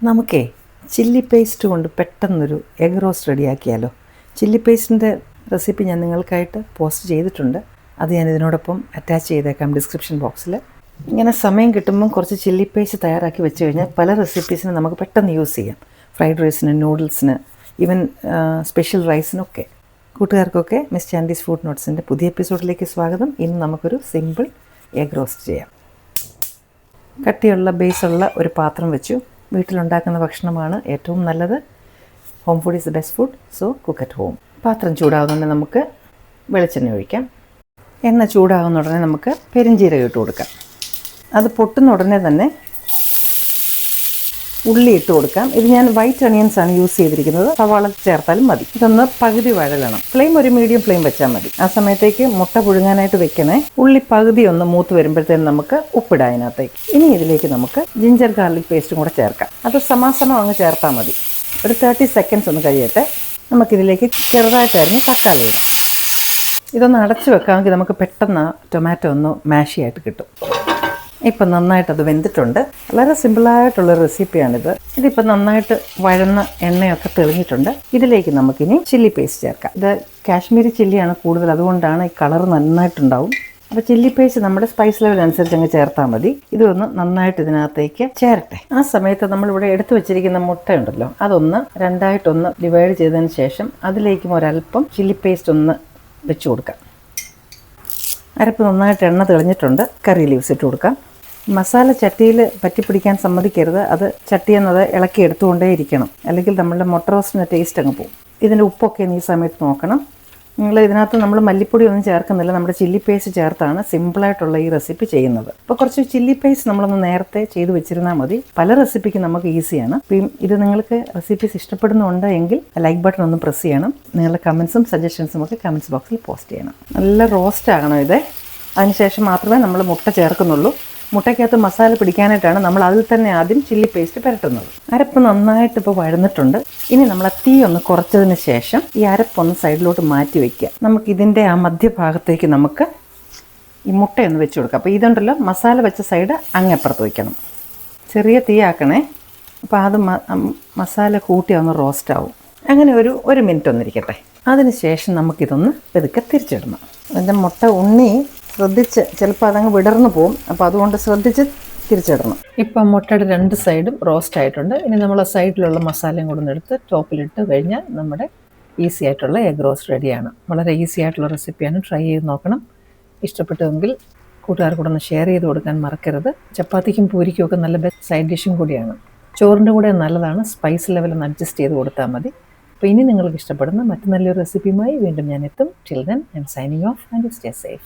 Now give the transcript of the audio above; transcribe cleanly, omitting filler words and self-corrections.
നമുക്കേ chilli paste കൊണ്ട് പെട്ടെന്നൊരു എഗ് റോസ്റ്റ് റെഡിയാക്കിയാലോ. ചില്ലി പേസ്റ്റിൻ്റെ റെസിപ്പി ഞാൻ നിങ്ങൾക്കായിട്ട് പോസ്റ്റ് ചെയ്തിട്ടുണ്ട്. അത് ഞാൻ ഇതിനോടൊപ്പം അറ്റാച്ച് ചെയ്തേക്കാം ഡിസ്ക്രിപ്ഷൻ ബോക്സിൽ. ഇങ്ങനെ സമയം കിട്ടുമ്പം കുറച്ച് ചില്ലി പേസ്റ്റ് തയ്യാറാക്കി വെച്ച് കഴിഞ്ഞാൽ പല റെസിപ്പീസിനും നമുക്ക് പെട്ടെന്ന് യൂസ് ചെയ്യാം. ഫ്രൈഡ് റൈസിന്, നൂഡിൽസിന്, ഈവൻ സ്പെഷ്യൽ റൈസിനൊക്കെ. കൂട്ടുകാർക്കൊക്കെ മിസ് ചാൻഡീസ് ഫുഡ് നോട്ട്സിൻ്റെ പുതിയ എപ്പിസോഡിലേക്ക് സ്വാഗതം. ഇന്ന് നമുക്കൊരു സിമ്പിൾ എഗ് റോസ്റ്റ് ചെയ്യാം. കട്ടിയുള്ള ബേസുള്ള ഒരു പാത്രം വെച്ചു. വീട്ടിലുണ്ടാക്കുന്ന ഭക്ഷണമാണ് ഏറ്റവും നല്ലത്. Home food is the best food, so cook at home. പാത്രം ചൂടാകുന്നുണ്ട്, നമുക്ക് വെളിച്ചെണ്ണ ഒഴിക്കാം. എണ്ണ ചൂടാകുന്ന ഉടനെ നമുക്ക് പെരിഞ്ചീരകം ഇട്ട് കൊടുക്കാം. അത് പൊട്ടുന്ന ഉടനെ തന്നെ ഉള്ളി ഇട്ട് കൊടുക്കാം. ഇത് ഞാൻ വൈറ്റ് ഒണിയൻസ് ആണ് യൂസ് ചെയ്തിരിക്കുന്നത്. സവാള ചേർത്താലും മതി. ഇതൊന്ന് പകുതി വഴലണം. ഫ്ലെയിം ഒരു മീഡിയം ഫ്ലെയിം വെച്ചാൽ മതി. ആ സമയത്തേക്ക് മുട്ട പുഴുങ്ങാനായിട്ട് വെക്കണേ. ഉള്ളി പകുതി ഒന്ന് മൂത്ത് വരുമ്പോഴത്തേനും നമുക്ക് ഉപ്പിടാം അതിനകത്തേക്ക്. ഇനി ഇതിലേക്ക് നമുക്ക് ജിഞ്ചർ ഗാർലിക് പേസ്റ്റും കൂടെ ചേർക്കാം. അത് സമാസമം അങ്ങ് ചേർത്താൽ മതി. ഒരു 30 സെക്കൻഡ്സ് ഒന്ന് കഴിയട്ടെ. നമുക്കിതിലേക്ക് ചെറുതായിട്ടായിരുന്നു തക്കാളി ഇടാം. ഇതൊന്ന് അടച്ചു വെക്കാമെങ്കിൽ നമുക്ക് പെട്ടെന്ന് ടൊമാറ്റോ ഒന്ന് മാഷിയായിട്ട് കിട്ടും. ഇപ്പം നന്നായിട്ടത് വെന്തിട്ടുണ്ട്. വളരെ സിമ്പിളായിട്ടുള്ളൊരു റെസിപ്പിയാണിത്. ഇതിപ്പോൾ നന്നായിട്ട് വഴന്ന എണ്ണയൊക്കെ തെളിഞ്ഞിട്ടുണ്ട്. ഇതിലേക്ക് നമുക്കിനി ചില്ലി പേസ്റ്റ് ചേർക്കാം. ഇത് കാശ്മീരി ചില്ലിയാണ് കൂടുതൽ, അതുകൊണ്ടാണ് ഈ കളർ നന്നായിട്ടുണ്ടാവും. അപ്പോൾ ചില്ലി പേസ്റ്റ് നമ്മുടെ സ്പൈസ് ലെവൽ അനുസരിച്ച് അങ്ങ് ചേർത്താൽ മതി. ഇതൊന്ന് നന്നായിട്ട് ഇതിനകത്തേക്ക് ചേരട്ടെ. ആ സമയത്ത് നമ്മളിവിടെ എടുത്തു വെച്ചിരിക്കുന്ന മുട്ടയുണ്ടല്ലോ, അതൊന്ന് രണ്ടായിട്ടൊന്ന് ഡിവൈഡ് ചെയ്തതിന് ശേഷം അതിലേക്കും ഒരല്പം ചില്ലി പേസ്റ്റ് ഒന്ന് വെച്ച് കൊടുക്കാം. അരപ്പ് നന്നായിട്ട് എണ്ണ തെളിഞ്ഞിട്ടുണ്ട്. കറി ലീവ്സ് ഇട്ട് കൊടുക്കാം. മസാല ചട്ടിയിൽ പറ്റിപ്പിടിക്കാൻ സമ്മതിക്കരുത്. അത് ചട്ടിയെന്നത് ഇളക്കി എടുത്തുകൊണ്ടേ ഇരിക്കണം, അല്ലെങ്കിൽ നമ്മളുടെ മുട്ട റോസ്റ്റിൻ്റെ ടേസ്റ്റ് അങ്ങ് പോകും. ഇതിൻ്റെ ഉപ്പൊക്കെ ഈ സമയത്ത് നോക്കണം. ഇതിനകത്ത് നമ്മൾ മല്ലിപ്പൊടി ഒന്നും ചേർക്കുന്നില്ല, നമ്മുടെ ചില്ലി പേസ്റ്റ് ചേർത്താണ് സിമ്പിളായിട്ടുള്ള ഈ റെസിപ്പി ചെയ്യുന്നത്. അപ്പോൾ കുറച്ച് ചില്ലി പേസ്റ്റ് നമ്മളൊന്ന് നേരത്തെ ചെയ്ത് വെച്ചിരുന്നാൽ മതി. പല റെസിപ്പിക്കും നമുക്ക് ഈസിയാണ്. അപ്പം ഇത് നിങ്ങൾക്ക് റെസിപ്പീസ് ഇഷ്ടപ്പെടുന്നുണ്ട് എങ്കിൽ ലൈക്ക് ബട്ടൺ ഒന്ന് പ്രസ് ചെയ്യണം. നിങ്ങളുടെ കമൻസും സജഷൻസും ഒക്കെ കമൻസ് ബോക്സിൽ പോസ്റ്റ് ചെയ്യണം. നല്ല റോസ്റ്റ് ആകണം ഇത്. അതിനുശേഷം മാത്രമേ നമ്മൾ മുട്ട ചേർക്കുന്നുള്ളൂ. മുട്ടയ്ക്കകത്ത് മസാല പിടിക്കാനായിട്ടാണ് നമ്മൾ അതിൽ തന്നെ ആദ്യം ചില്ലി പേസ്റ്റ് പുരട്ടുന്നത്. അരപ്പ് നന്നായിട്ട് ഇപ്പോൾ വഴന്നിട്ടുണ്ട്. ഇനി നമ്മൾ തീ ഒന്ന് കുറച്ചതിന് ശേഷം ഈ അരപ്പൊന്ന് സൈഡിലോട്ട് മാറ്റി വയ്ക്കുക. നമുക്കിതിൻ്റെ ആ മധ്യഭാഗത്തേക്ക് നമുക്ക് ഈ മുട്ടയൊന്ന് വെച്ച് കൊടുക്കാം. അപ്പോൾ ഇതുണ്ടല്ലോ, മസാല വെച്ച സൈഡ് അങ്ങപ്പുറത്ത് വയ്ക്കണം. ചെറിയ തീ ആക്കണേ. അപ്പോൾ അത് മസാല കൂട്ടി ഒന്ന് റോസ്റ്റ് ആവും. അങ്ങനെ ഒരു മിനിറ്റ് ഒന്നിരിക്കട്ടെ. അതിന് ശേഷം നമുക്കിതൊന്ന് പതുക്കെ തിരിച്ചിടണം. അതിൻ്റെ മുട്ട ഉണ്ണി ശ്രദ്ധിച്ച്, ചിലപ്പോൾ അതങ്ങ് വിടർന്നു പോകും. അപ്പോൾ അതുകൊണ്ട് ശ്രദ്ധിച്ച് തിരിച്ചിടണം. ഇപ്പം മുട്ടയുടെ 2 സൈഡും റോസ്റ്റ് ആയിട്ടുണ്ട്. ഇനി നമ്മൾ സൈഡിലുള്ള മസാലയും കൂടെ എടുത്ത് ടോപ്പിലിട്ട് കഴിഞ്ഞാൽ നമ്മുടെ ഈസി ആയിട്ടുള്ള എഗ് റോസ്റ്റ് റെഡിയാണ്. വളരെ ഈസി ആയിട്ടുള്ള റെസിപ്പിയാണ്. ട്രൈ ചെയ്ത് നോക്കണം. ഇഷ്ടപ്പെട്ടുവെങ്കിൽ കൂട്ടുകാർക്കൂടെ ഒന്ന് ഷെയർ ചെയ്ത് കൊടുക്കാൻ മറക്കരുത്. ചപ്പാത്തിക്കും പൂരിക്കും ഒക്കെ നല്ല ബെസ്റ്റ് സൈഡ് ഡിഷും കൂടിയാണ്. ചോറിൻ്റെ കൂടെ നല്ലതാണ്. സ്പൈസ് ലെവൽ ഒന്ന് അഡ്ജസ്റ്റ് ചെയ്ത് കൊടുത്താൽ മതി. അപ്പോൾ ഇനി നിങ്ങൾക്ക് ഇഷ്ടപ്പെടുന്ന മറ്റു നല്ലൊരു റെസിപ്പിയുമായി വീണ്ടും ഞാൻ എത്തും. Till then I am signing off and stay safe.